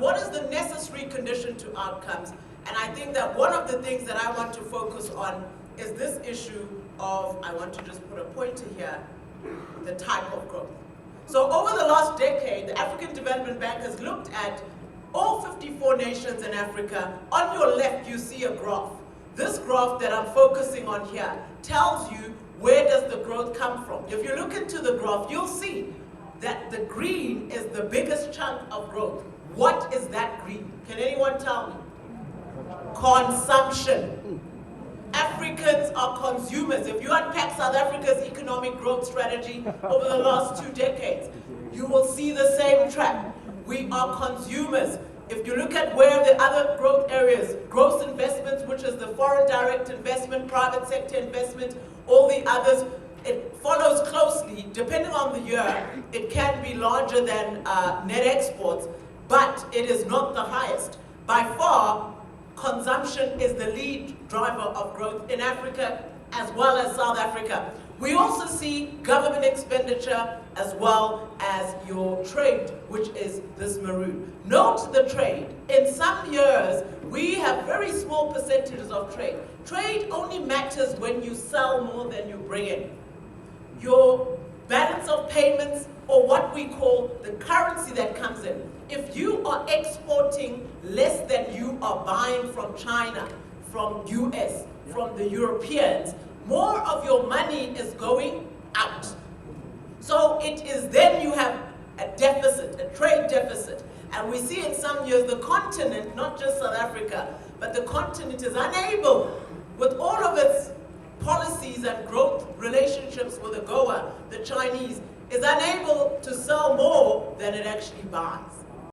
what is the necessary condition to outcomes? And I think that one of the things that I want to focus on is this issue of, I want to just put a pointer here, the type of growth. So over the last decade, the African Development Bank has looked at all 54 nations in Africa. On your left, you see a graph. This graph that I'm focusing on here tells you where does the growth come from. If you look into the graph, you'll see that the green is the biggest chunk of growth. What is that green? Can anyone tell me? Consumption. Africans are consumers. If you unpack South Africa's economic growth strategy over the last 2 decades, you will see the same trend. We are consumers. If you look at where the other growth areas, gross investments, which is the foreign direct investment, private sector investment, all the others, it follows closely. Depending on the year, it can be larger than net exports, but it is not the highest. By far, consumption is the lead driver of growth in Africa as well as South Africa. We also see government expenditure as well as your trade, which is this maroon. Note the trade. In some years, we have very small percentages of trade. Trade only matters when you sell more than you bring in. Your balance of payments, or what we call the currency that comes in. If you are exporting less than you are buying from China, from US, from the Europeans, more of your money is going out. So it is then you have a deficit, a trade deficit. And we see in some years the continent, not just South Africa, but the continent is unable, with all of its policies and growth relationships with the AGOA, the Chinese, is unable to sell more than it actually buys.